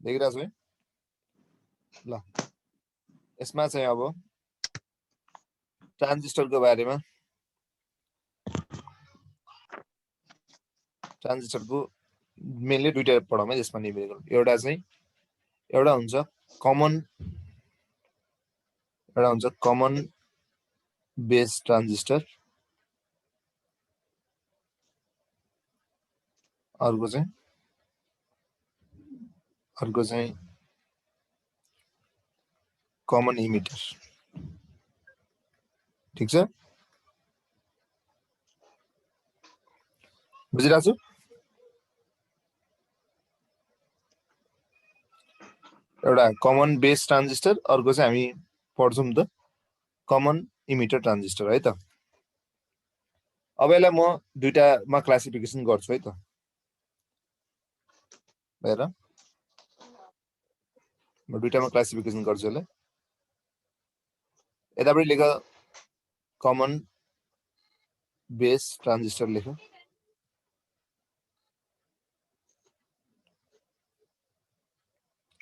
देखिरहेको छु है ल यसमा चाहिँ अब ट्रान्जिस्टरको बारेमा ट्रान्जिस्टरको मेनली दुईटा पढाउँ है यसमा न्युमेरिकल एउटा हुन्छ कमन बेस ट्रान्जिस्टर अर्को चाहिँ कमन इमिटर ठीक छ बुझिरहेको छु एउटा कमन बेस ट्रान्जिस्टर अर्को चाहिँ हामी पढ्छौँ त कमन इमिटर ट्रान्जिस्टर है त अब यसलाई म दुईटामा क्लासिफिकेसन गर्छु है त हेर म दुईटामा क्लासिफिकेसन गर्छु यसलाई यतापट्टि लेख कमन बेस ट्रान्जिस्टर लेख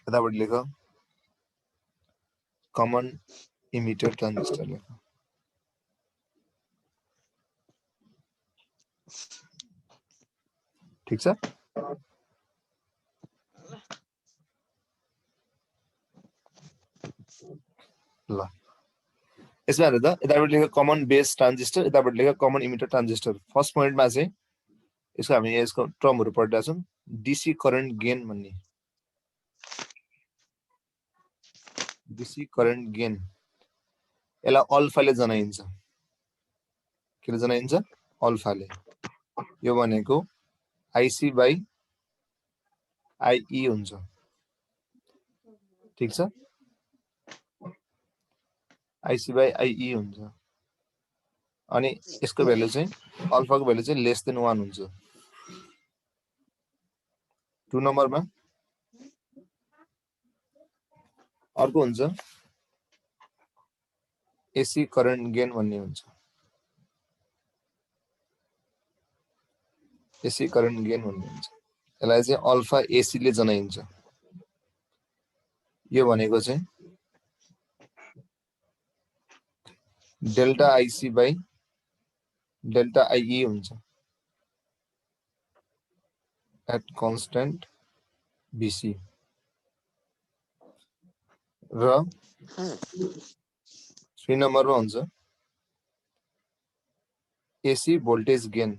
यतापट्टि लेख कमन इमिटर ट्रान्जिस्टर लेख ठीक छ ल यसमा हेर त यतापट्टि लेख कमन बेस ट्रान्जिस्टर यतापट्टि लेख कमन इमिटर ट्रान्जिस्टर फर्स्ट पोइन्टमा चाहिँ यसको हामी यसको टर्महरु पढिरहेका छौं डीसी करेन्ट गेन भन्ने डीसी करेन्ट गेन यसलाई अल्फाले जनाइन्छ के जनाइन्छ अल्फाले यो भनेको आईसी बाइ आईई हुन्छ ठीक छ आईसी बाइ आईई हुन्छ अनि यसको भ्यालु चाहिँ अल्फाको भ्यालु चाहिँ लेस देन 1 हुन्छ 2 नम्बरमा अर्को हुन्छ एसी करेन्ट गेन भन्ने हुन्छ एसी करेन्ट गेन भन्ने हुन्छ यसलाई चाहिँ अल्फा एसी ले जनाइन्छ यो भनेको चाहिँ delta IC by delta IE हुन्छ एट कन्स्टेन्ट बीसी र 3 नम्बरमा हुन्छ एसी भोल्टेज गेन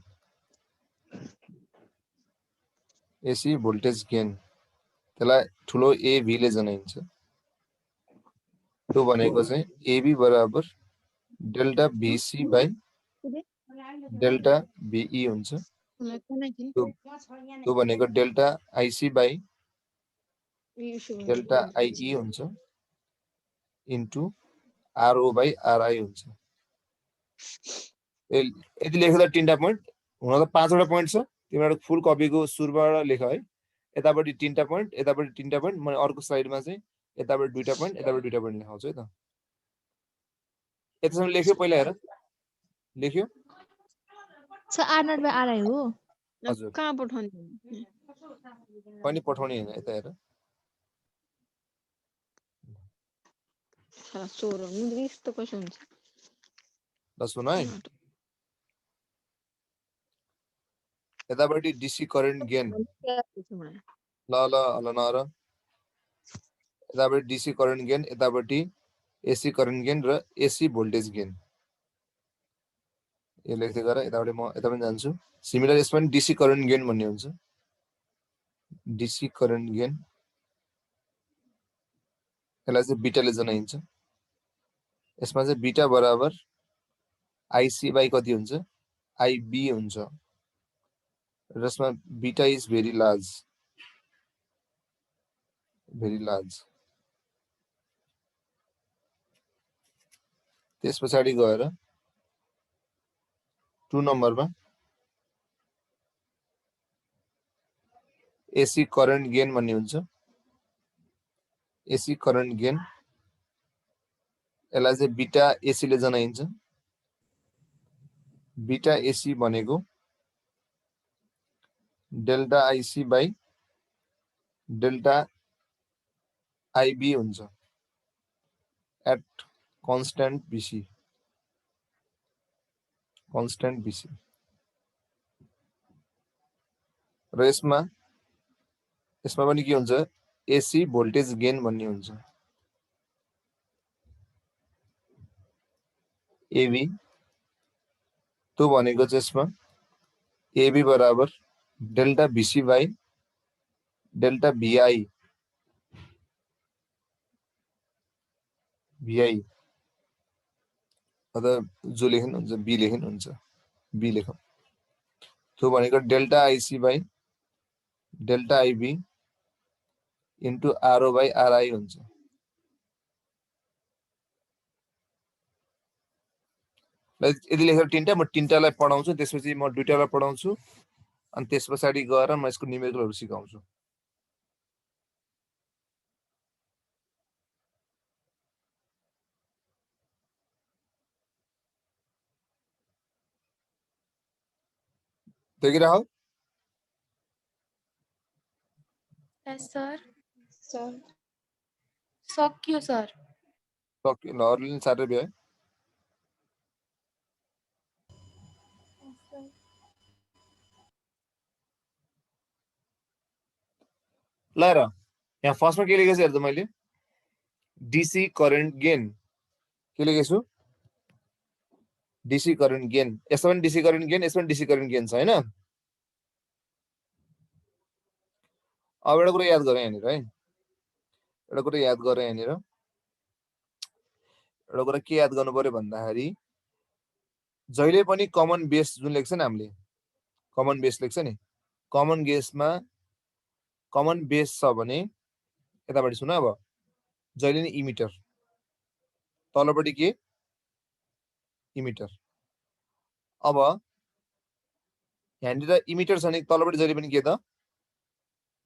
त्यसलाई ठुलो एभी ले जनाइन्छ त्यो भनेको चाहिँ एबी बराबर delta BC by delta BE हुन्छ त्यो भनेको delta IC by delta IE हुन्छ इन्टु आरओ बाइ आरआई हुन्छ यदि लेख्दा तीनटा पोइन्ट हुन त 5 वटा पोइन्ट छ तिम्रो फुल कपीको सुरुबाट लेख है यतापट्टि तीनटा पोइन्ट यतापट्टि तीनटा पोइन्ट म अर्को स्लाइडमा चाहिँ यतापट्टि दुईटा पोइन्ट यतापट्टि दुईटा पोइन्ट लेखाउँछु है त यतिसम्म लेख्यो पहिला हेर लेख्यो छ आर नट बाइ आरआई हो हजुर कहाँ पठाउने पनि पठाउने हैन यता हेर 16 मुद्री यस्तो कसो हुन्छ ल सुन है यतापट्टि डीसी करेन्ट गेन ल नर यतापट्टि डीसी करेन्ट गेन यतापट्टि एसी करेन्ट गेन र एसी भोल्टेज गेन यो लेख्दै गर यतापट्टि म यता पनि जान्छु सिमिलर यसमा पनि डीसी करेन्ट गेन भन्ने हुन्छ डीसी करेन्ट गेन यसलाई चाहिँ बीटाले जनाइन्छ यसमा चाहिँ बीटा बराबर आईसी बाइ कति हुन्छ आईबी हुन्छ र यसमा बीटा इज भेरी लार्ज त्यस पछाडि गएर 2 नम्बरमा एसी करेन्ट गेन भन्ने हुन्छ एसी करेन्ट गेन यसलाई चाहिँ बीटा एसी ले जनाइन्छ बीटा एसी भनेको delta IC by delta IB हुन्छ एट कन्स्ट्यान्ट बीसी र यसमा पनि के हुन्छ एसी भोल्टेज गेन भन्ने हुन्छ एबी त्यो भनेको चाहिँ यसमा एबी बराबर डेल्टा बीसी बाई डेल्टा भिआई अथवा जो लेख्नुहुन्छ बी लेख्नुहुन्छ बी लेखौँ त्यो भनेको डेल्टा आइसी by delta IB into RO by RI हुन्छ यदि लेखेर तीनटा म तीनटालाई पढाउँछु त्यसपछि म दुईटालाई पढाउँछु अनि त्यस पछाडि गएर म यसको न्युमेरिकलहरु सिकाउँछु देखिरह Yes, sir. सर सक्यो सर सक्यो ल अरूले नि साह्रै भ्यो है ल र यहाँ फर्स्टमा के लेखेको छु हेर्दा मैले डीसी करेन्ट गेन के लेखेको छु डीसी करेन्ट गेन यसमा पनि डीसी करेन्ट गेन यसमा पनि डीसी करेन्ट गेन छ हैन अब एउटा कुरा याद गरौँ यहाँनिर है एउटा कुरा याद गरौँ यहाँनिर एउटा कुरा के याद गर्नु पर्यो भन्दाखेरि जहिले पनि कमन बेस जुन लेख्छ नि हामीले कमन बेस लेख्छ नि कमन बेस छ भने यतापट्टि सुन अब जहिले नि इमिटर तलपट्टि के इमिटर अब यहाँनिर इमिटर छ नि तलपट्टि जहिले पनि के त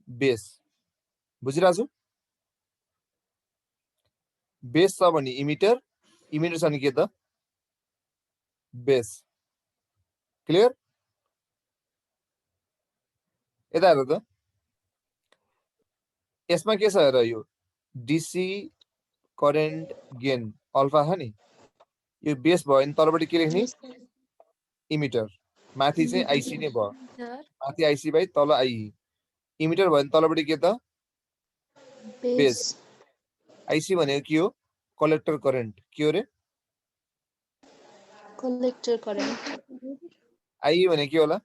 बेस बुझिरहेको छु बेस छ भने इमिटर छ नि के त बेस क्लियर यता हेर त यसमा के छ हेर यो डीसी करेन्ट गेन अल्फा छ नि यो बेस भयो नि तलपट्टि के लेख्ने इमिटर माथि चाहिँ आइसी नै भयो सर माथि आइसी बाई तल आइ इमिटर भयो नि तलपट्टि के त बेस आइसी भनेको के हो कलेक्टर करेन्ट के हो रे कलेक्टर करेन्ट आई भने के होला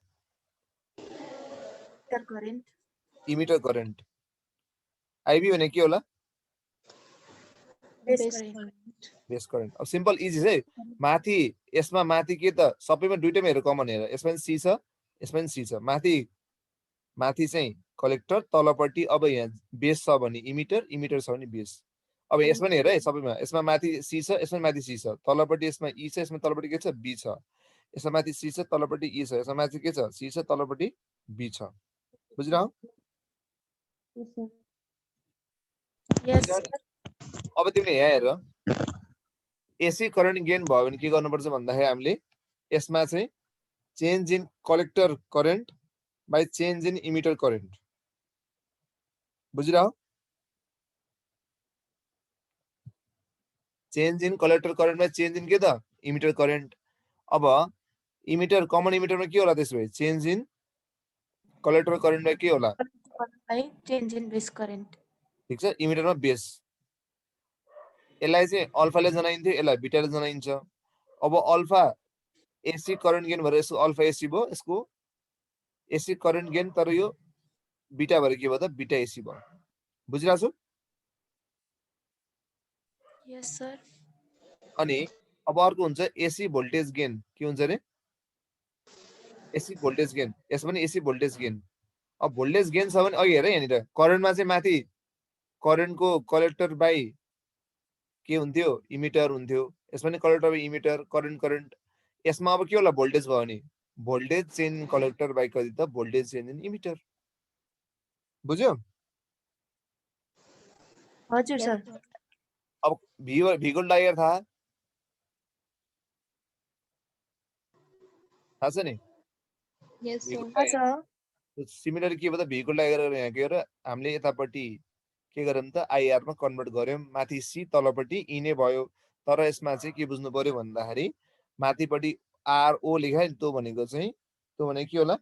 करेन्ट इमिटर करेन्ट आइबी भने के होला base base current current base current अब सिम्पल इजी है माथि यसमा माथि के त सबैमा दुईटैमा हेर कमन हेर यसमा पनि सी छ यसमा पनि सी छ माथि चाहिँ कलेक्टर तलपट्टि अब यहाँ बेस छ भने इमिटर छ भने बेस अब यसमा नि हेर है सबैमा यसमा माथि सी छ यसमा माथि सी छ तलपट्टि यसमा ई छ यसमा तलपट्टि के छ बी छ यसमा माथि सी छ तलपट्टि ई छ यसमा माथि के छ सी छ तलपट्टि बी छ बुझिरह यस अब तिमीले यहाँ हेर एसी करेन्ट गेन भयो भने के गर्नुपर्छ भन्दाखेरि हामीले यसमा चाहिँ change in collector current by change in emitter current बुझिरह change in collector current by change in के त इमिटर करेन्ट अब इमिटर कमन इमिटरमा के होला त्यसो भए change in collector current by के होला चेन्ज इन बेस करेन्ट ठीक छ इमिटरमा बेस यसलाई चाहिँ अल्फाले जनाइन्थ्यो यसलाई बिटाले जनाइन्छ अब अल्फा एसी करेन्ट गेन भएर यसको अल्फा एसी भयो यसको एसी करेन्ट गेन तर यो बिटा भएर के भयो त बिटा एसी भयो बुझिरहेको छु यस सर अनि अब अर्को हुन्छ एसी भोल्टेज गेन के हुन्छ रे एसी भोल्टेज गेन यसमा पनि एसी भोल्टेज गेन अब भोल्टेज गेन छ भने अघि हेर यहाँनिर करेन्टमा चाहिँ माथि करेन्टको कलेक्टर बाई के हुन्थ्यो इमिटर हुन्थ्यो यसमा पनि कलेक्टर बाई इमिटर करेन्ट यसमा अब के होला भोल्टेज भयो भने voltage change in collector by कति त भोल्टेज चेन्ज इन इमिटर बुझ्यो हजुर सर अब भीको डायर थाहा छ नि यस भीको सर सिमिलर के भयो त भीको डायर यहाँ के हामीले यतापट्टि के गर्यौं त आईआर मा कन्भर्ट गर्यौं माथि सी तलपट्टि ई नै भयो तर यसमा चाहिँ के बुझ्नु पर्यो भन्दाखेरि माथिपट्टि आर ओ लेखायो नि त्यो भनेको के होला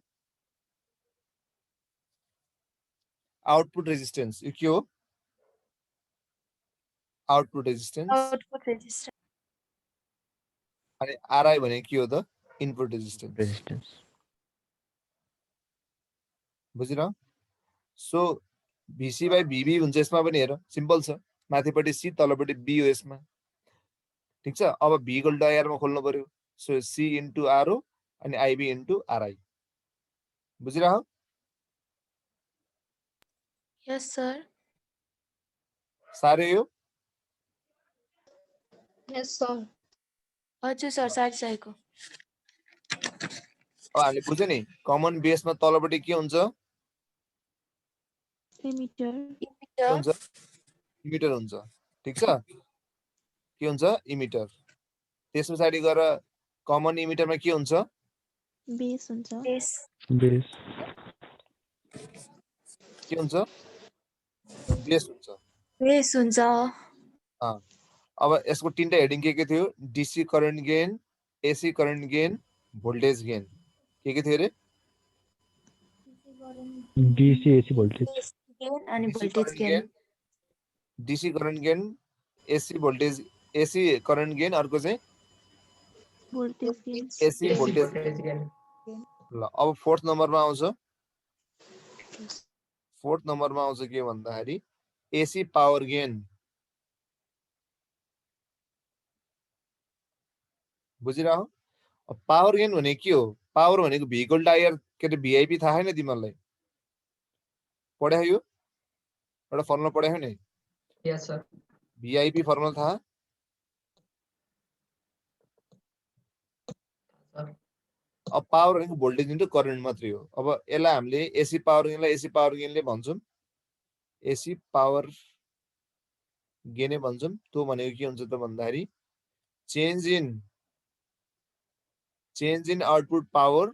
आउटपुट रेजिस्टेन्स यो के हो आउटपुट रेजिस्टेन्स आउटपुट रेजिस्टेन्स अनि आरआई भनेको के हो त इनपुट रेजिस्टेन्स बुझिन सो भिसी बाई भिबी हुन्छ यसमा पनि हेर सिम्पल छ माथिपट्टि सी तलपट्टि बी हो यसमा ठीक छ अब भी इक्वल टु आईआर मा खोल्नु पर्यो सो सी इन्टु आरओ अनि आईबी इन्टु आरआई बुझिरह यस सर साह्रै हो Yes, sir. हजुर सर सारी चाहिएको अब हामीले बुझ्यो नि कमन बेसमा तलपट्टि के हुन्छ एमिटर के हुन्छ इमिटर हुन्छ ठीक छ के हुन्छ इमिटर त्यस पछाडि गएर कमन इमिटरमा के हुन्छ बेस हुन्छ बेस के हुन्छ बेस हुन्छ बेस हुन्छ अब यसको तीनटा हेडिङ के थियो DC current gain AC current gain voltage gain के थियो रे डीसी एसी भोल्टेज गेन अनि voltage gain DC current gain AC voltage AC current gain अर्को चाहिँ voltage gain AC voltage gain ल अब फोर्थ नम्बरमा आउँछ के भन्दाखेरि एसी पावर गेन बुझिरह पावर गेन भने के हो पावर भनेको भेहिकल टायर के अरे भिआइपी थाहा छैन तिमीहरूलाई पढ्या यो एउटा फर्मुला पढ्या नि यस सर भिआइपी फर्मुला थाहा अब पावर भनेको भोल्टेज इन्टु करेन्ट मात्रै हो अब यसलाई हामीले एसी पावर गेनले भन्छौँ एसी पावर गेनै भन्छौँ त्यो भनेको के हुन्छ त भन्दाखेरि change in output power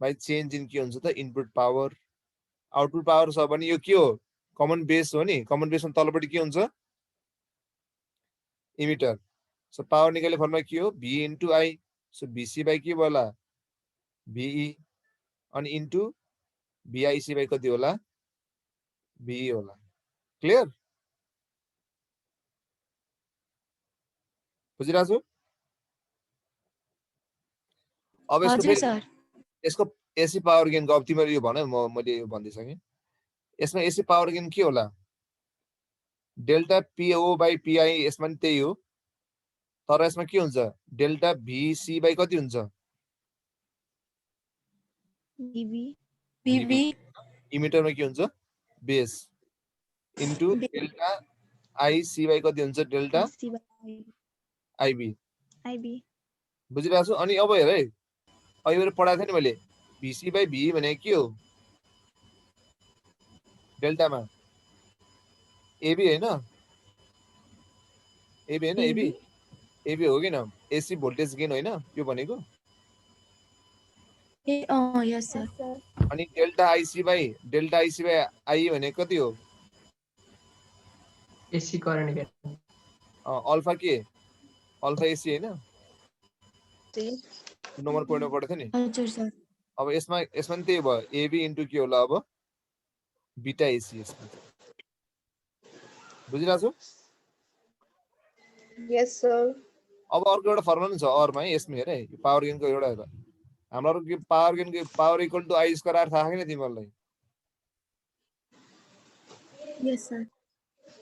by change in के हुन्छ त इनपुट पावर आउटपुट पावर छ भने यो के हो कमन बेस हो नि कमन बेसमा तलपट्टि के हुन्छ इमिटर सो पावर निकाल्ने फर्मुला के हो भी इन्टु आई सो भिसी बाई के होला भिई अनि इन्टु भिआइसी बाई कति होला भिई होला क्लियर बुझिरहेको छु अब हजुर सर यसको एसी पावर गेनको अब तिमीले यो भन मैले यो भन्दिसकेँ यसमा एसी पावर गेन के होला डेल्टा पिओ बाई पिआई यसमा नि त्यही हो तर यसमा के हुन्छ डेल्टा भिसी बाई कति हुन्छ बीबी इमिटरमा के हुन्छ base into delta IC by कति हुन्छ डेल्टा आईबी बुझिरहेको छु अनि अब हेर है अहिले पढाएको थिएँ नि मैले भिसी बाई भी भनेको के हो डेल्टामा एबी होइन एबी हो कि न एसी भोल्टेज गेन होइन यो भनेको यस सर अनि डेल्टा आईसी बाई आई भनेको कति हो एसी करेन्ट गेन अल्फा के अल्फा एसी होइन नम्बर पढ्नु पढेको थियो नि हजुर सर अब यसमा नि त्यही भयो एबी इन्टु के होला अब बिटा एसी यसमा बुझिरहेको छु Yes, sir. अब अर्को एउटा फर्मुला पनि छ अरमा है यसमा हेर है पावर गेनको एउटा हेर हाम्रो पावर गेनको power equal to I square R थाहा छैन तिमीहरूलाई यस सर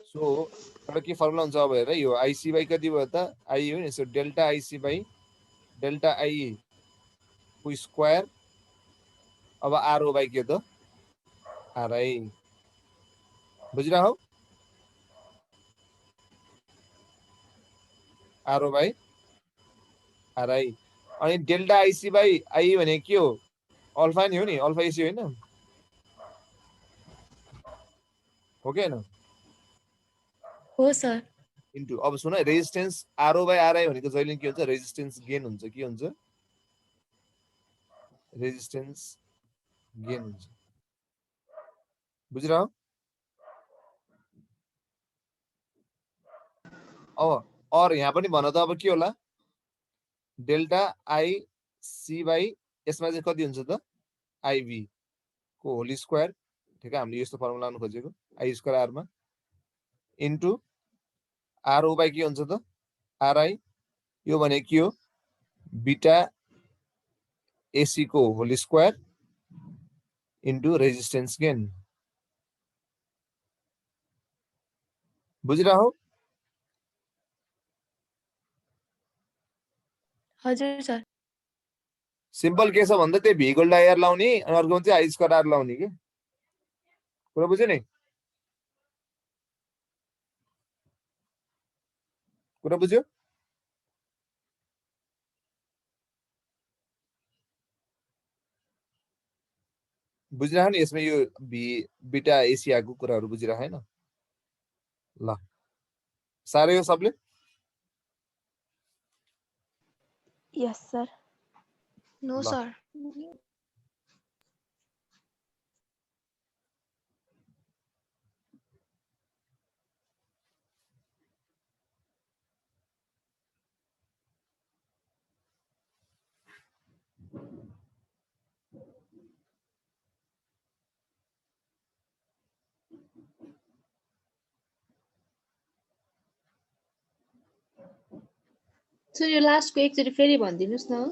सो एउटा के फर्मुला हुन्छ अब हेर यो आईसी बाई कति भयो त आई हो नि so delta IC by delta I को स्क्वायर अब आरओ बाई के त आरआई बुझिरह आरओ बाई आरआई अनि डेल्टा आईसी बाई आई भने के हो अल्फा नि हो नि अल्फा एसी होइन हो कि होइन हो सर इन्टु अब सुन रेजिस्टेन्स आरओ बाई आरआई भनेको जहिले के हुन्छ रेजिस्टेन्स गेन हुन्छ के हुन्छ रेजिस्टेन्स गेन हुन्छ बुझिरह अब और यहाँ पनि भन त अब के होला डेल्टा आई सी बाई यसमा चाहिँ कति हुन्छ त आईबी को होल स्क्वायर ठिक हामीले यस्तो फर्मुला लाउन खोजेको आई स्क्वायर आर मा इन्टु आरओ बाई के हुन्छ त आरआई यो भनेको के हो बीटा एसी को whole square into resistance gain बुझिरह हजुर सर सिम्पल के छ भन्दा त्यही भी इक्वल टु आर लाउने अनि अर्कोमा चाहिँ आई स्क्वायर आर लाउने के कुरा बुझ्यो नि कुरा बुझ्यो बुझिरह नि यसमा यो भी बीटा एसियाको कुराहरू बुझिरह हैन ल साह्रै हो सबले Yes, sir. No, ल। sir. So your last को एकचोटि फेरि भनिदिनुस् न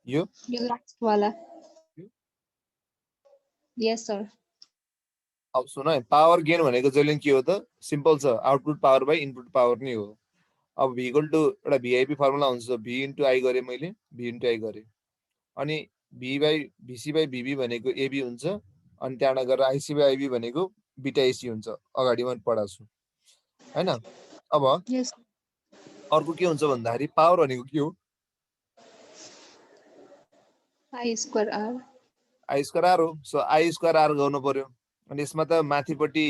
यो यो लास्ट वाला Yes, sir. अब सुन है पावर गेन भनेको जहिले के हो त सिम्पल छ output power by input power नै हो अब भी इक्वल टु एउटा भिआइपी फर्मुला हुन्छ भी इन्टु आई गरे मैले भी इन्टु आई गरे अनि भी बाई भिसी बाई भिबी भनेको एबी हुन्छ अनि त्यहाँबाट गएर आइसी बाई आइबी भनेको बीटा एसी हुन्छ अगाडि मैले पढाएको छु हैन अब Yes. अर्को के हुन्छ भन्दाखेरि पावर भनेको के हो I square R. I square R हो सो आई स्क्वायर आर गर्नु पर्यो अनि यसमा त माथिपट्टि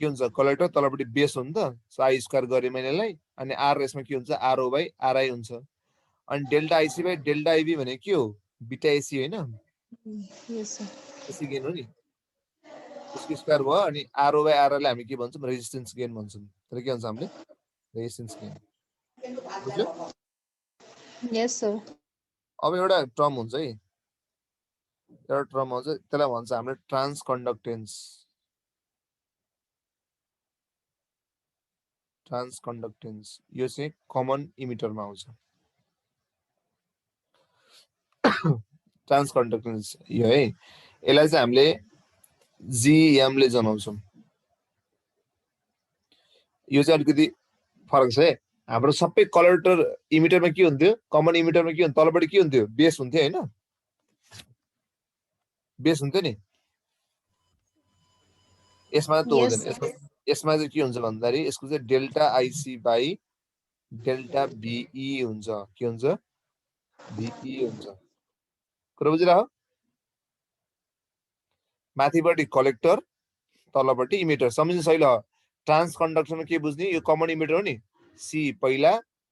के हुन्छ कलेक्टर तलपट्टि बेस हो नि त सो आई स्क्वायर गरे मैले यसलाई अनि आर यसमा के हुन्छ आरओ बाई आरआई हुन्छ अनि डेल्टा आइसी बाई डेल्टा आइबी भनेको के हो बीटा एसी होइन Yes, sir. एसी गेन हो नि त्यसको स्क्वायर भयो अनि आरओ बाई आरआईलाई हामी के भन्छौँ रेजिस्टेन्स गेन भन्छौँ तर के भन्छ हामीले रेजिस्टेन्स गेन बुझ्यो Yes, sir. अब एउटा टर्म हुन्छ है एउटा टर्म आउँछ त्यसलाई भन्छ हामीले ट्रान्स कन्डक्टेन्स यो चाहिँ कमन इमिटरमा आउँछ ट्रान्स कन्डक्टेन्स यो है यसलाई चाहिँ हामीले जीएम ले जनाउँछौँ यो चाहिँ अलिकति फरक छ है हाम्रो सबै कलेक्टर इमिटरमा के हुन्थ्यो कमन इमिटरमा के हुन्थ्यो तलपट्टि के हुन्थ्यो बेस हुन्थ्यो हैन बेस हुन्थ्यो नि यसमा त Yes, हुँदैन sir. यसमा चाहिँ के हुन्छ भन्दाखेरि यसको चाहिँ डेल्टा आइसी बाई डेल्टा बिई हुन्छ के हुन्छ बिई हुन्छ कुरा बुझिरह माथिपट्टि कलेक्टर तलपट्टि इमिटर सम्झिनु सही ल ट्रान्स कन्डक्टरमा के बुझ्ने यो कमन इमिटर हो नि सी पहिला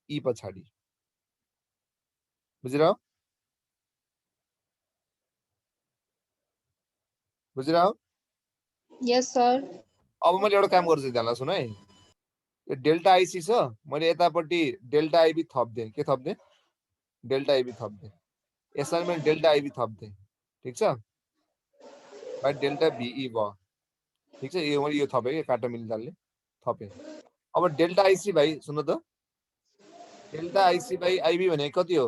ई पछाडि बुझिरह बुझिरह Yes, sir. अब मैले एउटा काम गर्छु ध्यानलाई सुन है यो डेल्टा आइसी छ मैले यतापट्टि डेल्टा आइबी थप्दिएँ के थप्दिएँ डेल्टा आइबी थप्दिएँ यसमा मैले डेल्टा आइबी थप्दिएँ ठिक छ बाइ डेल्टा बिई भयो ठिक छ यो मैले यो थपेँ कि काटा मिल्दाले थपेँ अब डेल्टा आइसी भाइ सुन्नु त डेल्टा आइसी बाई आइबी भनेको कति हो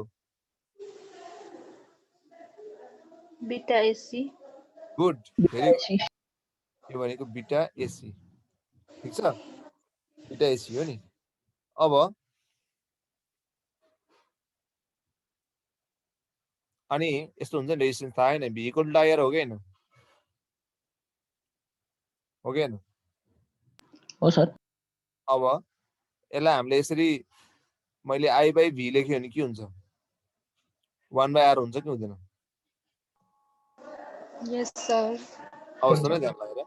Beta AC. गुड भेरी यो भनेको बीटा एसी ठिक छ बीटा एसी हो नि अब अनि यस्तो हुन्छ नि रेजिस्टेन्स थाहा होइन भी इक्वल टु आइआर हो कि होइन हो कि होइन हो सर अब यसलाई हामीले यसरी मैले आई बाई भी लेख्यो भने के हुन्छ 1 बाई आर हुन्छ कि हुँदैन Yes, sir. अब सुन ध्यान लगाएर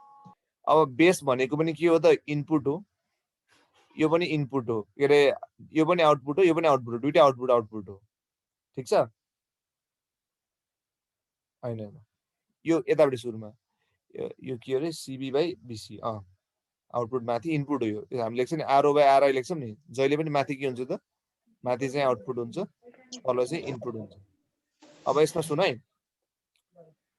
अब बेस भनेको पनि के हो त इनपुट हो यो पनि इनपुट हो के अरे यो पनि आउटपुट हो यो पनि आउटपुट हो दुईटा आउटपुट हो ठिक छ होइन यो यतापट्टि सुरुमा यो के अरे सिबी बाई बिसी आउटपुट माथि इनपुट हो यो हामी लेख्छ नि आरओ बाइ आरआई लेख्छौँ नि जहिले पनि माथि के हुन्छ त माथि चाहिँ आउटपुट हुन्छ तल चाहिँ इनपुट हुन्छ अब यसमा सुन है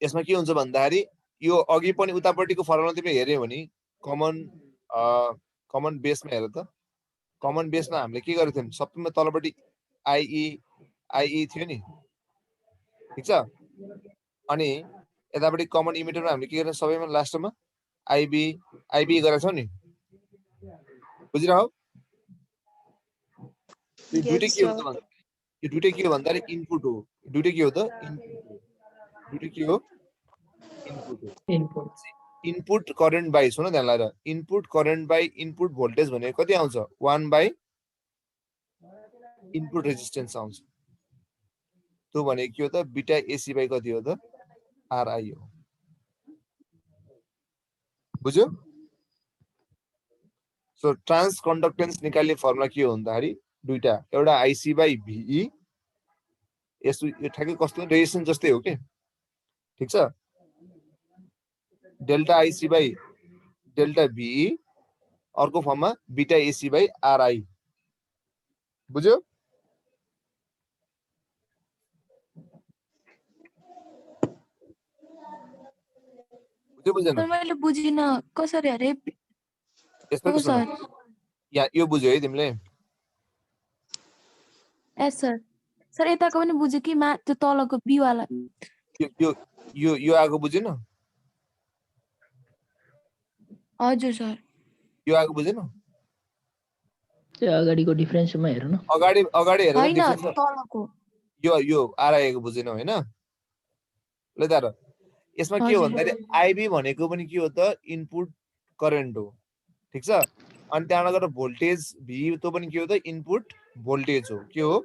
यसमा के हुन्छ भन्दाखेरि यो अघि पनि उतापट्टिको फर्मुला तिमीले हेर्यौ भने कमन बेसमा हेर त कमन बेसमा हामीले के गरेको थियौँ सबैमा तलपट्टि आइई थियो नि ठिक छ अनि यतापट्टि कमन इमिटरमा हामीले के गर्यौँ सबैमा लास्टमा आइबी गरेका छौँ नि बुझिरह यो दुइटै के हो त भन्दा यो दुइटै के हो भन्दाखेरि इनपुट हो दुइटै के हो त दुइटै के हो इनपुट हो Input. इनपुट करेन्ट बाई सुन ध्यान लगाएर input current by input voltage भनेको कति आउँछ 1 बाई इनपुट रेजिस्टेन्स आउँछ त्यो भनेको के हो त बिटा एसी बाई कति हो त आरआई हो बुझ्यो सो ट्रान्स कन्डक्टेन्स निकाल्ने फर्मुला के हो भन्दाखेरि दुईटा एउटा आइसी बाई भिई यसो यो ठ्याक्कै कस्तो रेजिस्टेन्स जस्तै हो के ठीक छ डेल्टा आइसी बाई डेल्टा भिई अर्को फर्ममा बिटा एसी बाई आरआई बुझ्यो बुझ्यो बुझेन सर मैले बुझिन कसरी अरे यस्तो हो के सुन सर यहाँ यो बुझ्यो है तिमीले एस सर सर यताको पनि बुझ्यो कि त्यो तलको बी वाला यो यो यो यो आगो बुझेन हजुर सर यो आगो बुझेन त्यो अगाडिको डिफरेन्समा हेर्नु न अगाडि अगाडि हेरेर होइन डिफरेन्स तलको यो आरआईको बुझेन होइन ल त यसमा के हो हजुर। भन्दाखेरि आइबी भनेको पनि के हो त इनपुट करेन्ट हो ठीक छ अनि त्यहाँबाट गएर भोल्टेज भी त्यो पनि के हो त इनपुट भोल्टेज हो के हो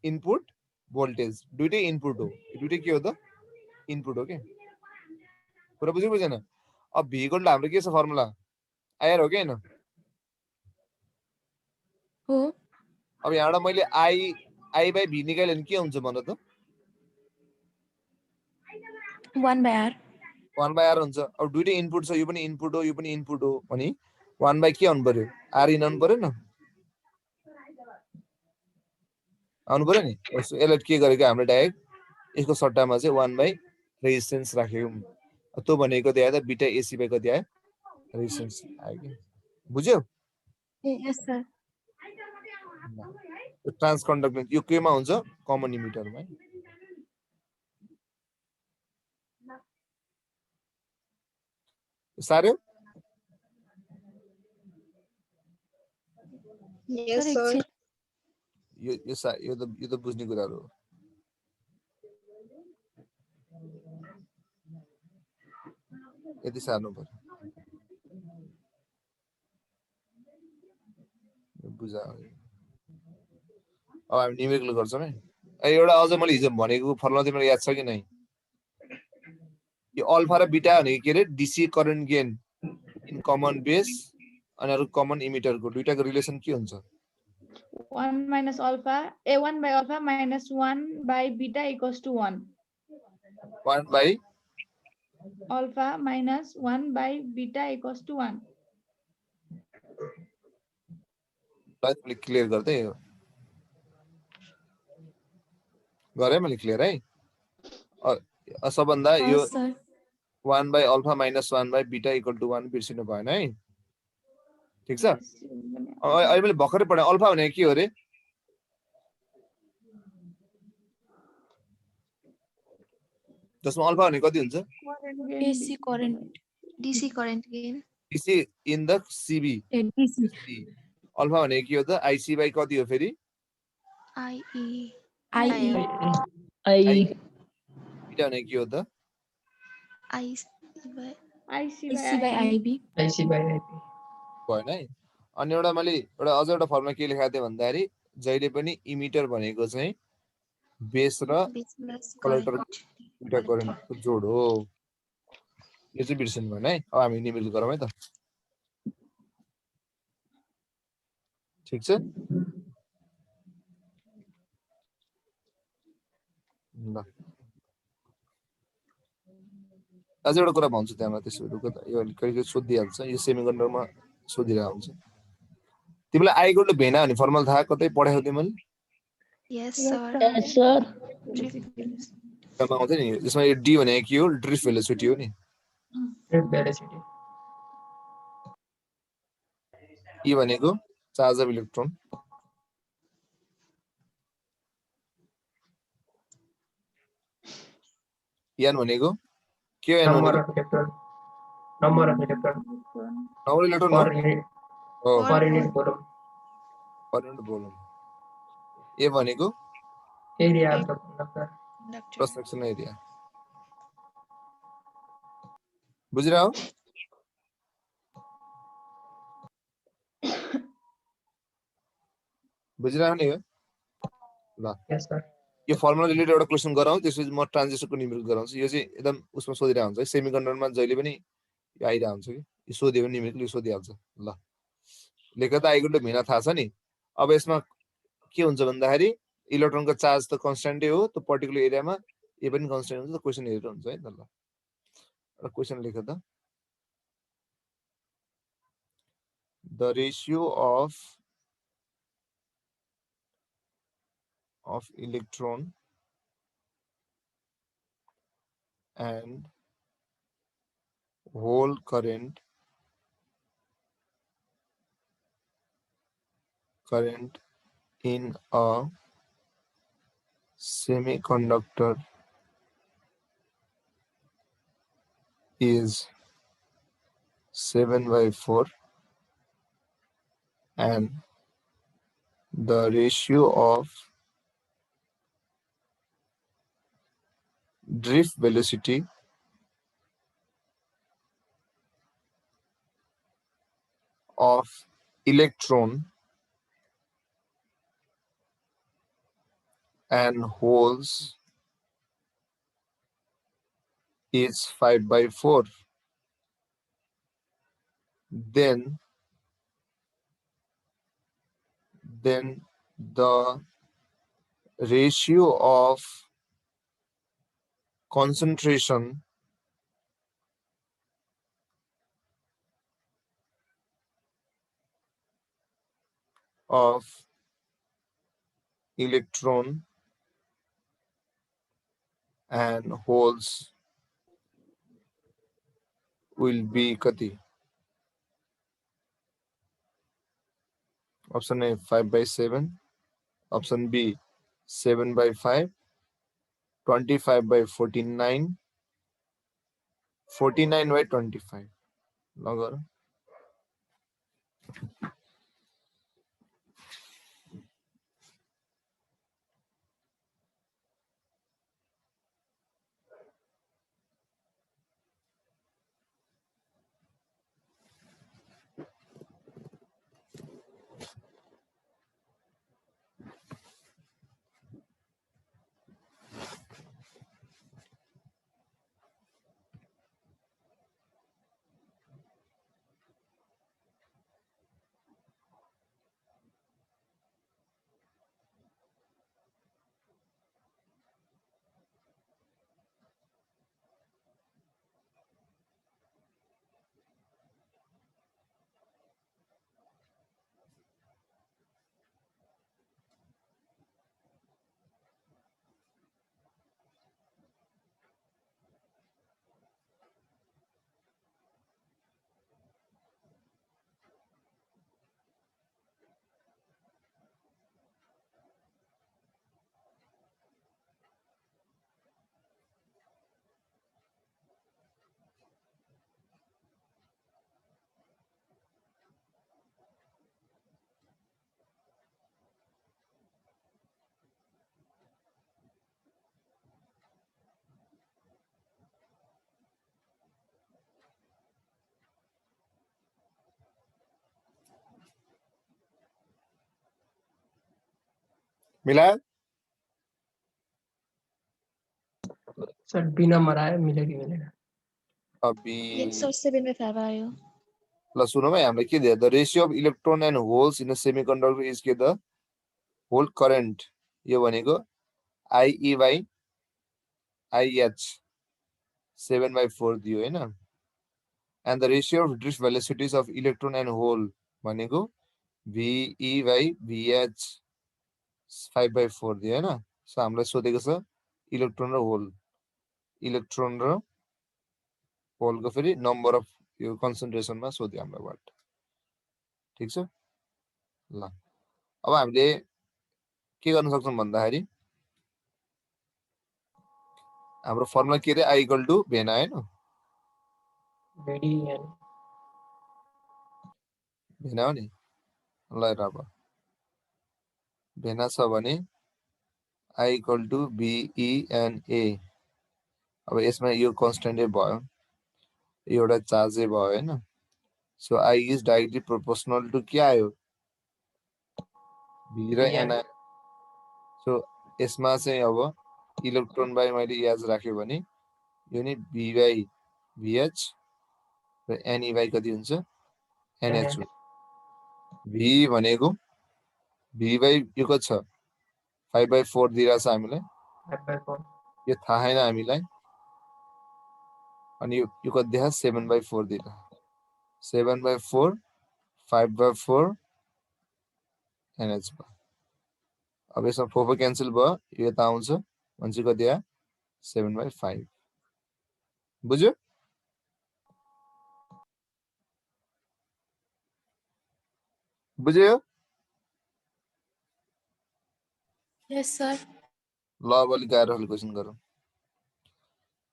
इनपुट भोल्टेज दुइटै इनपुट हो दुइटै के हो त इनपुट हो के कुरा बुझ्यो बुझेन अब भी इक्वल टु हाम्रो के छ फर्मुला आएर हो कि होइन हो अब यहाँबाट मैले आई बाई भी निकाल्यो भने के हुन्छ भन त 1 by r 1 बाई आर हुन्छ अब दुइटै इनपुट छ यो पनि इनपुट हो यो पनि इनपुट हो भने 1 बाई के आउनु पर्यो आर इन आउनु पर्यो न आउनु पर्यो नि यसलाई के गरेको हामीले डाइरेक्ट यसको सट्टामा चाहिँ 1 बाई रेजिस्टेन्स राखेको त्यो भनेको कति आयो त बिटा एसी बाई कति आयो रेजिस्टेन्स आयो कि बुझ्यो यस सर ट्रान्स कन्डक्टेन्स यो केमा हुन्छ कमन इमिटरमा सार्यो Yes, sir. यो त बुझ्ने कुराहरु हो यति सार्नु पर्यो बुझा अब हामी न्युमेरिकल गर्छौँ है एउटा अझ मैले हिजो भनेको फर्मुला तिमीलाई याद छ कि नै यो अल्फा र बीटा भनेको के रे DC current gain in common base अनि अरु कमन इमिटरको दुईटाको रिलेसन के हुन्छ 1 minus alpha, a1 by alpha minus 1 by beta equals to 1. 1 by Alpha minus 1 by beta equals to 1. मैले क्लियर गर्दै हो गरे मैले क्लियर है सबभन्दा यो 1 by alpha minus 1 by beta equal to 1 बिर्सिनु भएन है ठीक छ अहिले मैले भर्खरै पढे अल्फा भनेको के हो रे जसमा अल्फा भनेको कति हुन्छ AC current DC current gain. DC in the CB DC alpha भनेको के हो त आईसी बाइ कति हो फेरि IE. IE आई बीटा भनेको के हो त IC by IC AC by by IB. IB IC by IP. भएन है अनि एउटा मैले अझ एउटा फर्मुला के लेखाएको थिएँ भन्दाखेरि जहिले पनि इमिटर भनेको चाहिँ बेस र base plus कलेक्टर current. दुईटा करेन्टको जोड हो यो चाहिँ बिर्सिनु भएन है अब हामी निमिल गरौँ है त ठिक छ ल अझ एउटा कुरा भन्छु त्यहाँबाट त्यसो रुक त यो कहिले सोधिहाल्छ यो सेमिकन्डक्टरमा सोधिरहेको हुन्छ तिमीलाई I इक्वल टु भेना भन्ने फर्मुला थाहा कतै पढाएको तिमीले Yes, Yes, sir. sir. Yes, sir. Drift velocity. त्यसमा आउँछ नि यसमा यो D भनेको के हो ड्रिफ्ट भेलोसिटी हो नि Drift velocity. E भनेको चार्ज अफ इलेक्ट्रोन N भनेको के हो N Number भनेको of electron. Number of electron number electron हो per unit हो per unit volume. Per unit volume A भनेको Area of the conductor. Conductor. Cross section area बुझिरह्यो बुझिरह्यो नि हो Yes, sir. यो फर्मुला रिलेटेड एउटा क्वेशन गराउँ त्यसपछि म ट्रान्जिस्टरको न्युमेरिकल गराउँछु यो चाहिँ एकदम उसमा सोधिरहेको हुन्छ है सेमिकन्डक्टरमा जहिले पनि यो आइरहेको हुन्छ कि यो सोध्यो भने न्युमेरिकल यो सोधिहाल्छ ल लेखेर त आइगो भेना थाहा छ नि अब यसमा के हुन्छ भन्दाखेरि इलेक्ट्रोनको चार्ज त कन्स्ट्यान्टै हो त्यो पर्टिकुलर एरियामा ए पनि कन्स्ट्यान्ट हुन्छ त क्वेशन हेरेर हुन्छ है त ल एउटा क्वेशन लेख त the ratio of electron and hole current in a semiconductor is 7/4 and the ratio of drift velocity of electron and holes is 5/4, then the ratio of concentration of electron and holes will be kati? Option A 5/7, option B 7/5, 25/49, 49/25. Longer. मिला Sir, B number आया मिलेगा अभी Yes, sir. 7/5 आयो. ल सुनौ है हामीलाई के दियो the ratio of electron and holes in a semiconductor is के द होल करेन्ट यो भनेको IE by IH 7/4 दियो हैन and the ratio of drift velocities of electron and hole भनेको VE by VH 5/4 दियो हैन सो हामीलाई सोधेको छ इलेक्ट्रोन र होलको फेरि नम्बर अफ यो कन्सन्ट्रेसनमा सोध्यो हामीलाई वाट ठीक छ ल अब हामीले के गर्न सक्छौं भन्दाखेरि हाम्रो फर्मुला के रे I equal to भेना हैन VD and भेना हो नि ल हेर अब भेना छ भने I equal to BE and A अब यसमा यो कन्स्टेन्टै भयो एउटा चार्जै भयो हैन so I is directly proportional to के आयो V र N आयो सो यसमा चाहिँ अब इलेक्ट्रोन बाइ मैले याद राख्यो भने यो नि V by VH र NE by कति हुन्छ NH V भनेको V by यो कति छ 5/4 दिइराछ हामीलाई 5/4 यो थाहा छैन हामीलाई अनि यो कति देखा 7/4 दिइरा 7/4 5/4 NH भयो अब यसमा 4 क्यान्सल भयो यो यता आउँछ भनेपछि कति आयो 7/5 बुझ्यो बुझ्यो Yes, sir. ल अब अलिक गाह्रो खालको क्वेसन गरौँ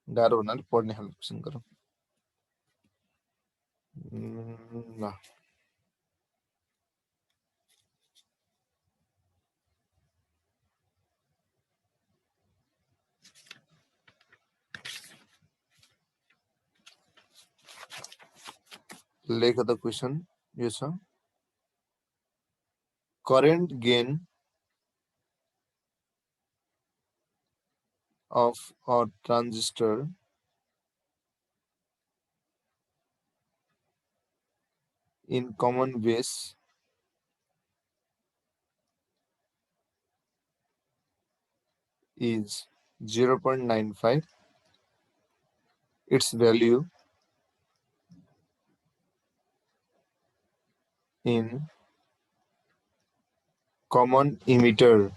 गाह्रो भन्नाले पढ्ने खालको क्वेसन गरौँ ल लेख द क्वेसन यो छ current gain of a transistor in common base is 0.95. Its value in common emitter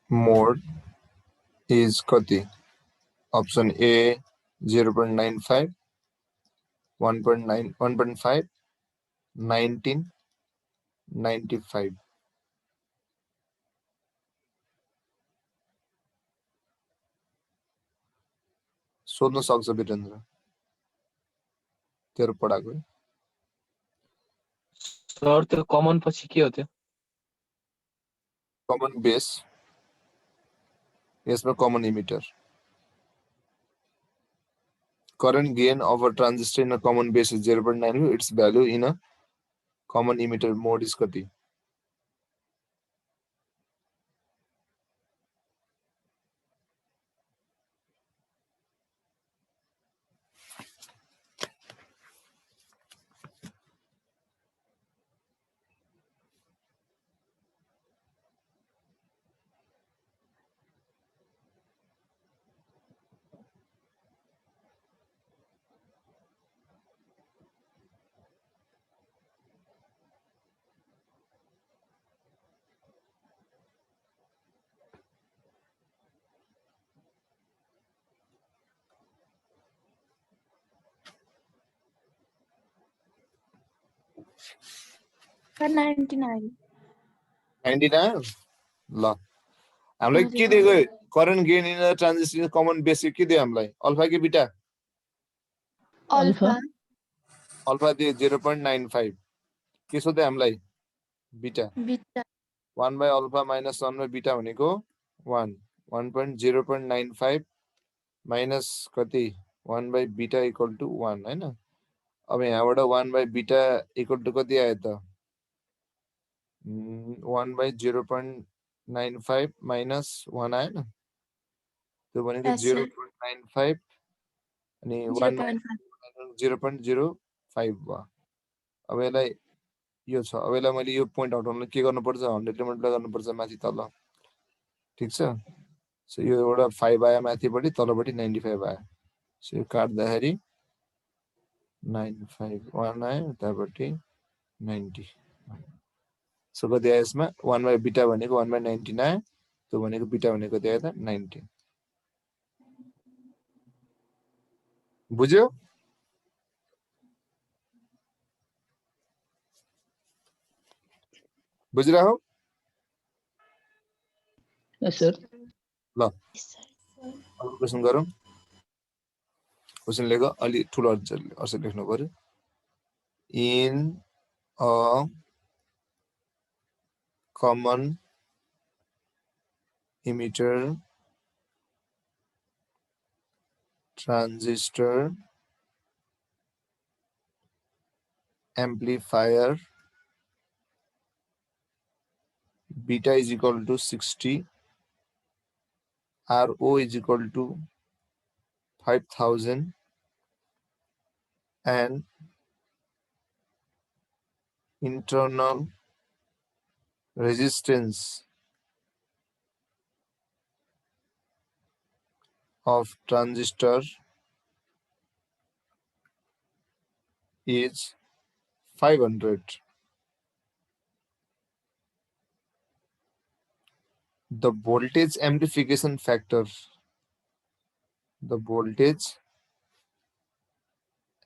mode is kati? Option A 0.95, 1.9, 1.5, 19, 95. सोध्न सक्छ वीरेन्द्र तेरो पढाको सर त्यो कमन पछि के हो त्यो कमन बेस यसमा common emitter current gain of a transistor in a common base is 0.9. Its value in a common emitter mode is kati? Sir, 99. 99 ल हामीलाई के दिएको current gain in a transistor in a common base के दियो हामीलाई alpha कि beta Alpha. Alpha दियो 0.95 के सोध्यो हामीलाई beta Beta. 1 by alpha minus 1 by beta भनेको 1 1.0.95 minus कति 1 by beta equal to 1 हैन अब यहाँबाट 1 by beta equal to कति आयो त 1 by 0.95 minus 1 आएन त्यो भनेको Yes, sir. 0.95 अनि 1 0.5. 0.05 भयो अब यसलाई यो छ अब यसलाई मैले यो पोइन्ट हटाउनलाई के गर्नुपर्छ 100 ले मल्टिप्लाई गर्नुपर्छ माथि तल ठीक छ सो यो एउटा 5 आयो माथिपट्टि, तलपट्टि 95 आयो। सो यो काट्दाखेरि 951 आयो, उतापट्टि 90। सो कति आयो यसमा? 1 बाई बीटा भनेको 1/19 आयो, त्यो भनेको बीटा भनेको कति आयो त? 19। बुझ्यो? बुझिरह्यो? Yes, sir. ल Yes, sir. अर्को क्वेसन गरौँ। क्वेसन लेख, अलि ठुलो अक्षर लेख्नु पर्यो। In a common emitter transistor amplifier, beta is equal to 60, RO is equal to 5000, and internal resistance of transistor is 500. The voltage amplification factor, the voltage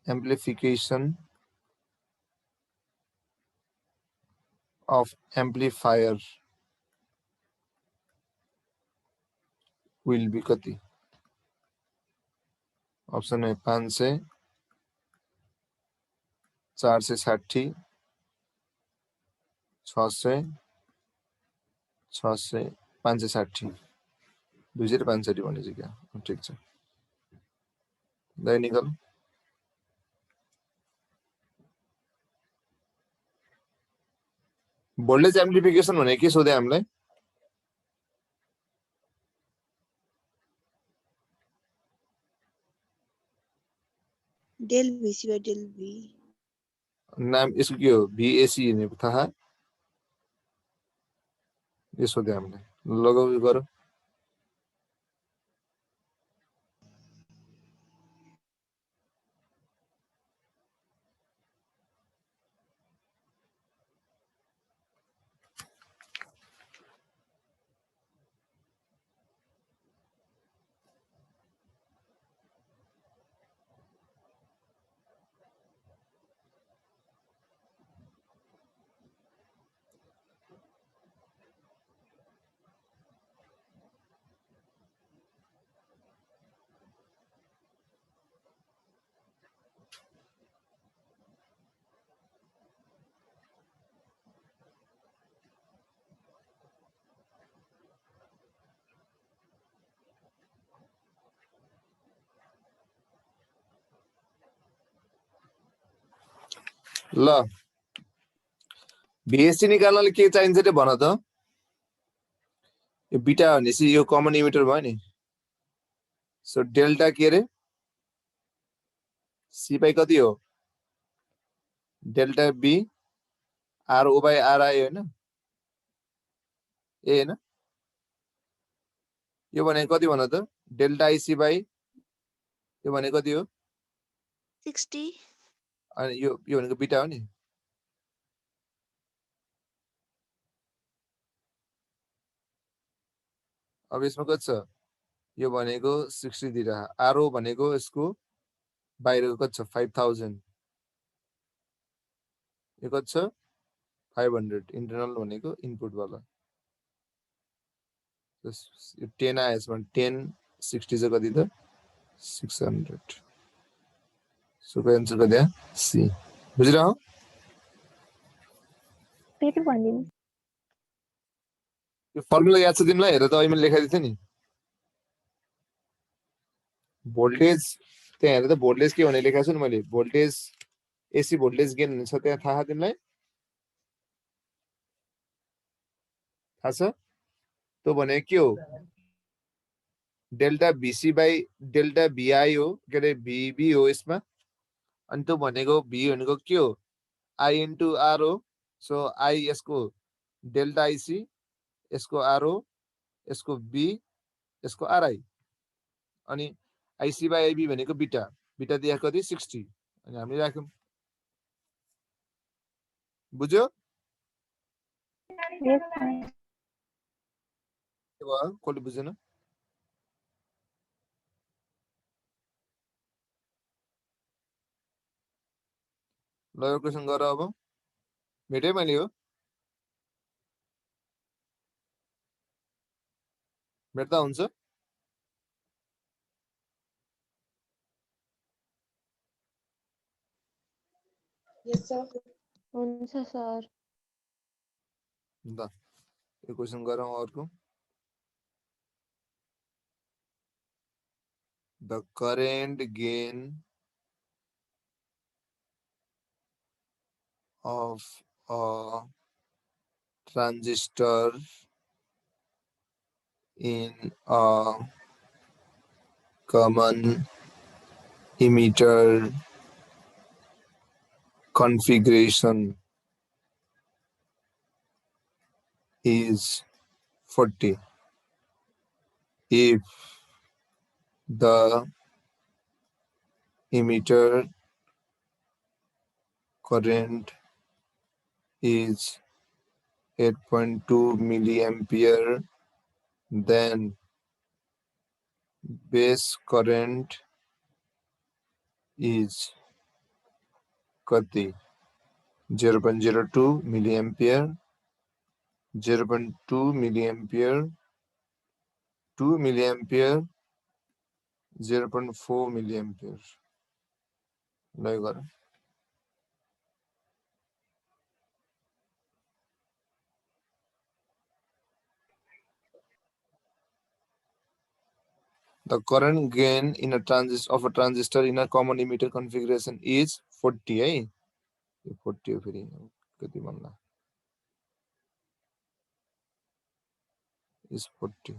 amplification of amplifier will be कति? Option है 500, 460, 600, 600, 560, 265 भनेपछि क्या? ठिक छ, दाइ निकाल। Voltage amplification भने के सोधे हामीलाई? Del VC by del V. नाम यसको के हो? VAC भनेको थाहा? यो सोधे हामीलाई। लगाउ गरौँ। ल VAC निकाल्नले के चाहिन्छ रे भन त? यो बीटा भनेपछि यो कमन इमिटर भयो नि। सो डेल्टा के रे? C बाई कति हो? Delta B RO by R आयो हैन? ए हैन? यो भनेको कति भन त? डेल्टा IC बाई यो भनेको कति हो? 60. अनि यो भनेको बीटा हो नि। अब यसमा कति छ? यो भनेको 60 दिइरा। RO भनेको यसको बाहिरको कति छ? 5000। यो कति छ? 500। इन्टरनल भनेको इनपुट वाला। यो 10 आयो यसमा। 10 60 चाहिँ कति त? 600। सो को आन्सर कति आयो? C। बुझिरह्यो? फेरि भनिदिनु। यो फर्मुला याद छ तिमीलाई? हेर त अहिले मैले लेखाइदिएको थिएँ नि। भोल्टेज त्यहाँ हेर त, भोल्टेज के भने लेखाएको छु नि मैले। भोल्टेज एसी भोल्टेज गेन हुन्छ त्यहाँ थाहा तिमीलाई? थाहा छ? त्यो भने के हो? Delta VC by delta VI हो, के अरे VB हो यसमा। अनि त्यो भनेको V भनेको के हो? I इन्टु R हो। सो I यसको डेल्टा IC, यसको RO, यसको B, यसको आरआई अनि आइसी बाई आइबी भनेको बिटा बिटा दिएको कति 60 अनि हामीले राख्यौं बुझ्यो Yes, sir. के भयो कसले बुझेन ल यो क्वेशन गर अब भेटे मैले हो भेट्दा हुन्छ Yes, sir. हुन्छ सर ल यो क्वेशन गरौँ अर्को the current gain of a transistor in a common emitter configuration is 40 if the emitter current is 8.2 milliampere then base current is कति 0.02 milliampere 0.2 milliampere 2 milliampere 0.4 milliampere ल यो गर The current gain in a transistor in a common emitter configuration is 40 है 40 हो फेरि कति भन्ला is 40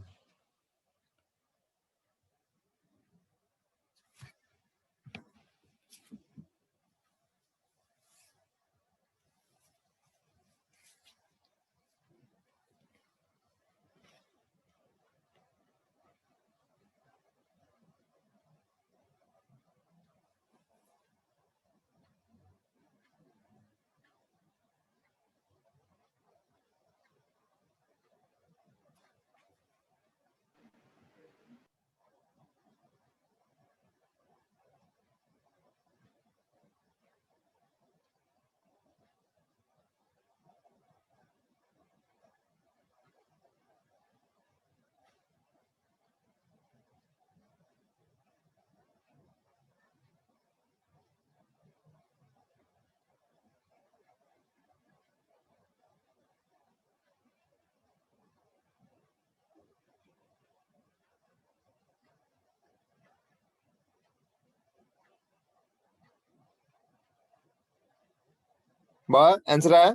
भयो एन्सर आयो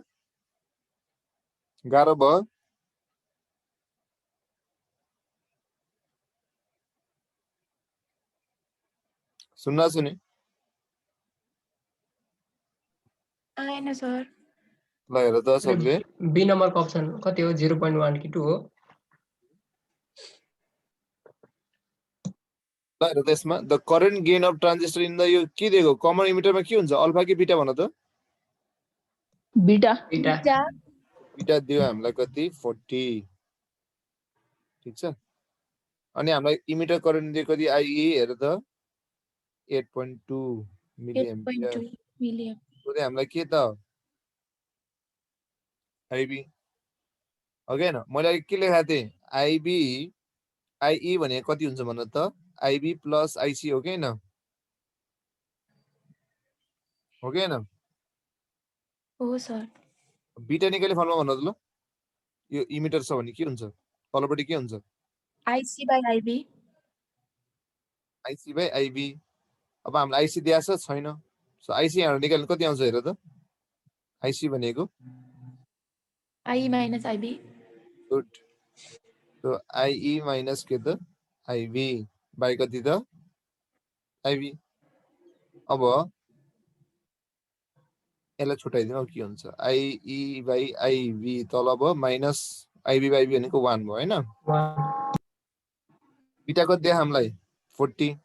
गाह्रो भयो सुन्न सुने आएन सर ल हेर त सबले बी नम्बरको अप्सन कति हो 0.1 कि 2 हो ल हेर त यसमा the current gain of transistor in the यो के दिएको कमन इमिटरमा के हुन्छ अल्फा कि बिटा भन त बिटा बिटा बिटा दियो हामीलाई कति 40 ठीक छ अनि हामीलाई इमिटर करेन्ट दियो कति आइए हेर त 8.2 मिलिएम्पियर 8.2 मिलियन त्यो हामीलाई के त आइबी ओके हैन मैले के लेखाएको थिएँ आइबी आइई भने कति हुन्छ भन त आइबी प्लस आइसी हो कि हैन हो कि हैन हो सर बिटा निकाल्ने फर्मुला भन त ल यो इमिटर छ भने के हुन्छ तलपट्टि के हुन्छ आइसी बाई आइबी आइसी बाई आइबी अब हामीलाई आइसी दिएको छ छैन सो आइसी यहाँ निकाल्नु कति आउँछ हेर त आइसी भनेको I minus IB good so IE minus के त आइबी बाई कति त आइबी अब यसलाई छुट्याइदिनु अब के हुन्छ आइई बाई आइबी तल भयो माइनस आइबी बाई आइबी भनेको 1 भयो हैन बीटा कति दियो हामीलाई 40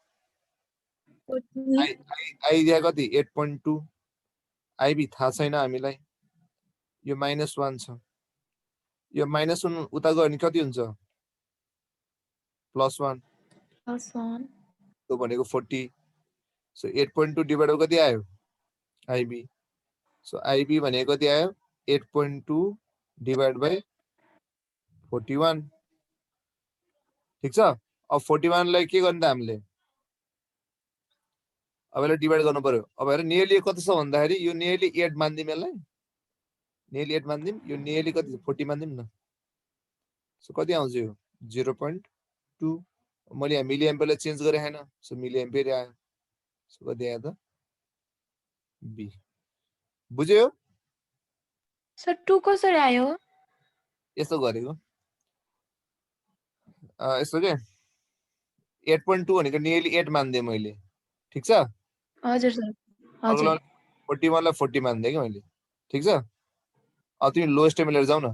आई दिया कति 8.2 आईबी थाहा छैन हामीलाई यो -1 छ यो -1 उता गयो भने कति हुन्छ +1 +1 त्यो भनेको 40 सो 8.2 डिवाइड कति आयो आईबी सो आईबी भनेको कति आयो 8.2 डिवाइड बाइ 41 ठीक छ अब 41 लाई के गर्ने त हामीले अब यसलाई डिवाइड गर्नु पर्यो अब हेर नियरली कति छ भन्दाखेरि यो नियरली 8 मान्दिम यसलाई नियरली 8 मान्दिम यो नियरली कति 40 मान्दिम न सो कति आउँछ यो 0.2 मैले यहाँ मिली एम्पियरलाई चेन्ज गरे हैन सो मिली एम्पियर आयो सो कति आयो त बी बुझ्यो सर 2 कसरी आयो यस्तो गरेको यस्तो के 8.2 भनेको नियरली 8 मान्दिए मैले ठीक छ हजुर सर हजुर 41 लाई 40 मान्दिए कि मैले ठीक छ अब तिमी लोएस्ट मिलेर जाऊ न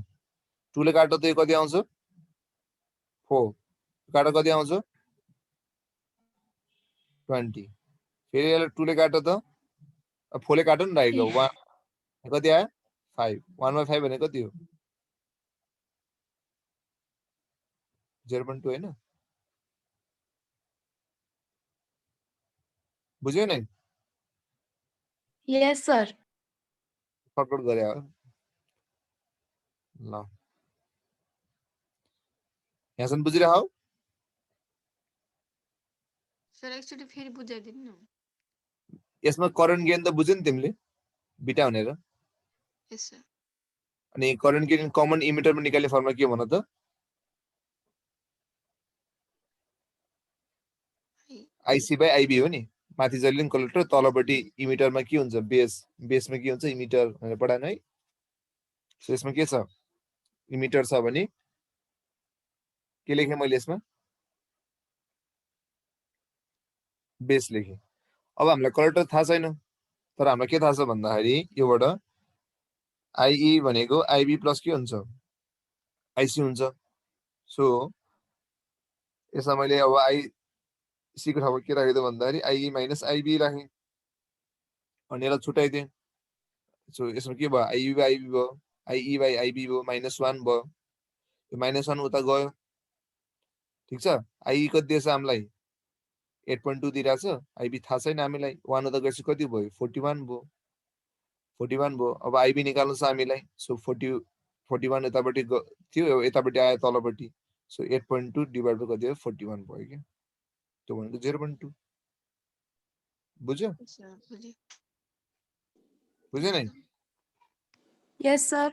2 ले काट्दा त यो कति आउँछ 4 काट्दा कति आउँछ 20 फेरि यसलाई 2 ले काट्दा त अब 4 ले काट्नु नि राइट 1 कति आयो 5 1/5 भनेको कति हो 0.2 हैन बुझ्यो नि यस सर सर्टकट गरे हो ल यहाँसम्म बुझिरह सर एकचोटि फेरि बुझाइदिनु न यसमा करेन्ट गेन त बुझ्यौ नि तिमीले बिटा भनेर यस सर अनि करेन्ट गेन कमन इमिटरमा निकाल्ने फर्मुला के भन त आईसी बाइ आईबी हो नि माथि जहिले पनि कलेक्टर तलपट्टि इमिटरमा के हुन्छ बेसमा के हुन्छ इमिटर भनेर पढाएन है सो यसमा के छ इमिटर छ भने के लेखे मैले यसमा बेस लेखे अब हामीलाई कलेक्टर थाहा छैन तर हामीलाई के थाहा छ भन्दाखेरि योबाट आईई भनेको आईबी प्लस के हुन्छ आईसी हुन्छ सो यसमा मैले अब आईसी को ठाउँमा के राखेँ भन्दाखेरि आईई माइनस आईबी राखेँ अनि यसलाई छुट्याइदिएँ सो यसमा के भयो आईबी बाई आईबी भयो आईई बाई आईबी भयो -1 भयो यो -1 उता गयो ठीक छ आईई कति दिएछ हामीलाई 8.2 दिइरहेछ आईबी थाहा छैन हामीलाई 1 उता गएपछि कति भयो 41 भयो 41 भयो अब आईबी निकाल्नु छ हामीलाई सो 41 यतापट्टि थियो यतापट्टि आयो तलपट्टि सो 8.2 डिवाइड बाइ कति हो 41 भयो के त्यो भनेको 0.2 बुझ्यो सर बुझे बुझ्यो नि यस सर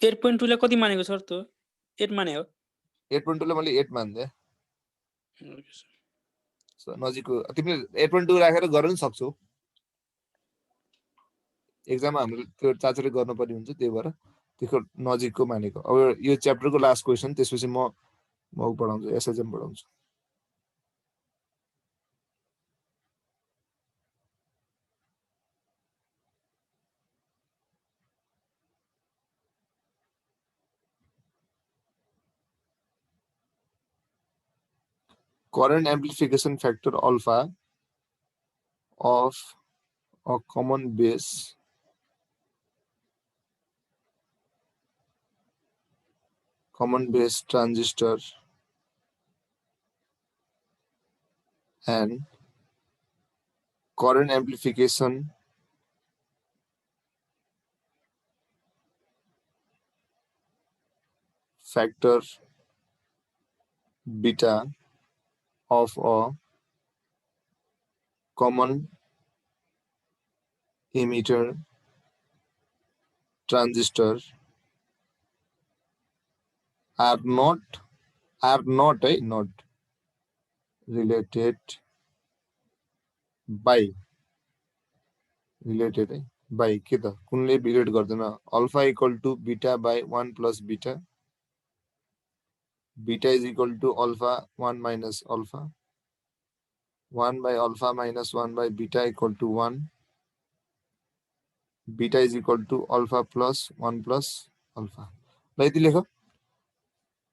8.2 लाई कति मानेको सर त 8 माने हो 8.2 लाई मैले 8 मान्दे ओके सर सो नजिकको तिमीले 8.2 राखेर गर्न पनि सक्छौ एक्जाममा हामीले त्यो चाचोले गर्नुपर्ने हुन्छ त्यही भएर त्यसको नजिकको मानेको अब यो च्याप्टरको लास्ट क्वेसन त्यसपछि म पढाउँछु एसएचएम पढाउँछु current amplification factor alpha of a common base transistor and current amplification factor beta of a common emitter transistor are not related by के त कुनले रिलेट गर्दैन alpha equal to beta by 1 plus beta beta is equal to alpha 1 minus alpha 1 by alpha minus 1 by beta equal to 1 beta is equal to alpha plus 1 plus alpha ल यति लेख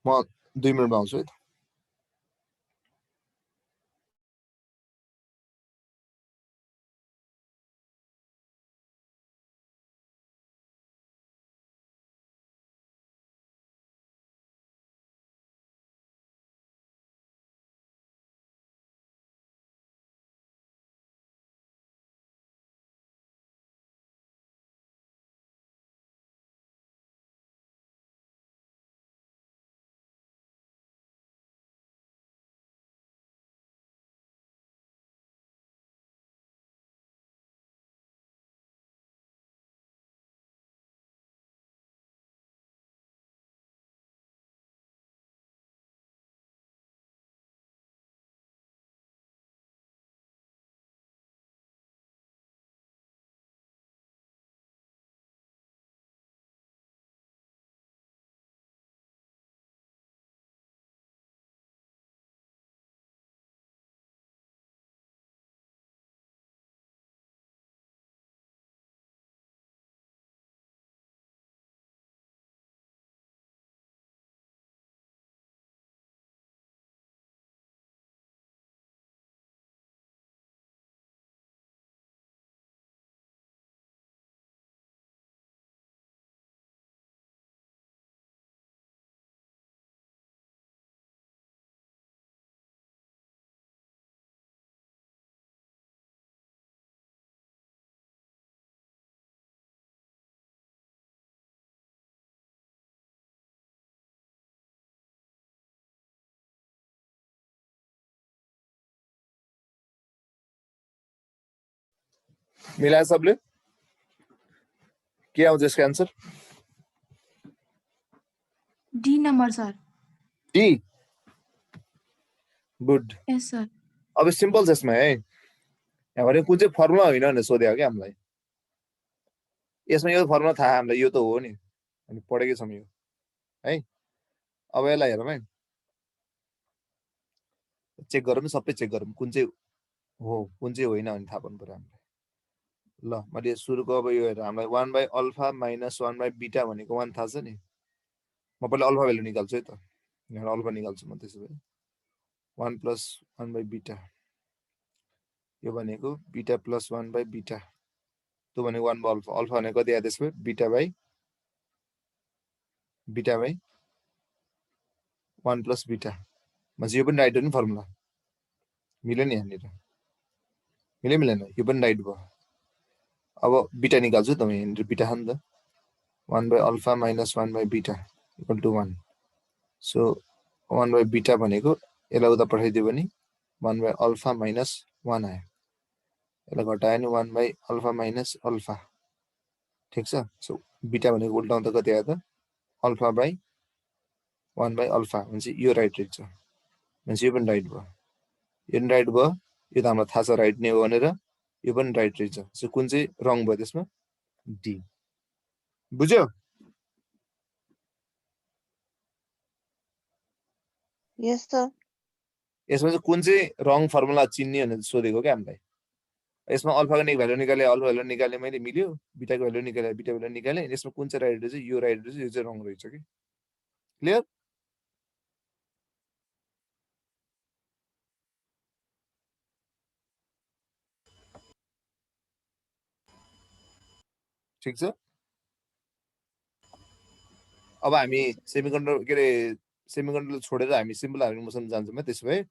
म 2 मिनेटमा आउँछु है त मिलाए सबले के आउँछ यसको answer D number sir D good yes sir अब सिम्पल छ यसमा है यहाँ भने कुन चाहिँ फर्मुला होइन भनेर सोध्यो क्या हामीलाई यसमा यो फर्मुला थाहा हामीलाई यो त हो नि हामी पढेकै छौँ यो है अब यसलाई हेरौँ है चेक गरौँ सबै चेक गरौँ कुन चाहिँ हो कुन चाहिँ होइन भने थाहा पाउनु पर्यो हामीलाई ल मैले सुरुको अब यो हेर हामीलाई 1/अल्फा माइनस 1/बीटा भनेको 1 थाहा छ नि म पहिला अल्फा भ्यालु निकाल्छु है त यहाँ अल्फा निकाल्छु म त्यसो भए 1 + 1/बीटा यो भनेको बीटा + 1/बीटा त्यो भनेको 1/अल्फा अल्फा भनेको कति आयो त्यसको बीटा बाइ 1 + बीटा म्हणजे यो पनि राइट हो नि फर्मुला मिल्यो नि यहाँनिर मिल्यो मिलेन यो पनि राइट भयो अब बीटा निकाल्छु त म यहाँनिर बीटा छ नि त 1/अल्फा माइनस 1/बीटा इक्वल टु 1 सो 1/बीटा भनेको यसलाई उता पठाइदियो भने 1/अल्फा माइनस 1 आयो यसलाई घटायो भने 1/अल्फा माइनस अल्फा ठिक छ सो बीटा भनेको उल्टाउँदा कति आयो त अल्फा बाइ 1/अल्फा हुन्छ यो राइट रहेछ भनेपछि यो पनि राइट भयो यो पनि राइट भयो यो त हामीलाई थाहा छ राइट नै हो भनेर यो पनि राइट रहेछ सो कुन चाहिँ रङ भयो त्यसमा डी बुझ्यो यस सर यसमा चाहिँ कुन चाहिँ रङ फर्मुला चिन्ने भनेर सोधेको क्या हामीलाई यसमा अल्फाको एक भ्यालु निकाले अल्फा भ्यालु निकाले मैले मिल्यो बीटाको भ्यालु निकाले बीटा भ्यालु निकाले यसमा कुन चाहिँ राइट रहेछ यो राइट रहेछ यो चाहिँ रङ रहेछ कि क्लियर ठिक छ अब हामी सेमिकन्डक्टर के अरे सेमिकन्डक्टर छोडेर हामी सिम्पल हार्मोनिक मोसन जान्छौँ है त्यसो भए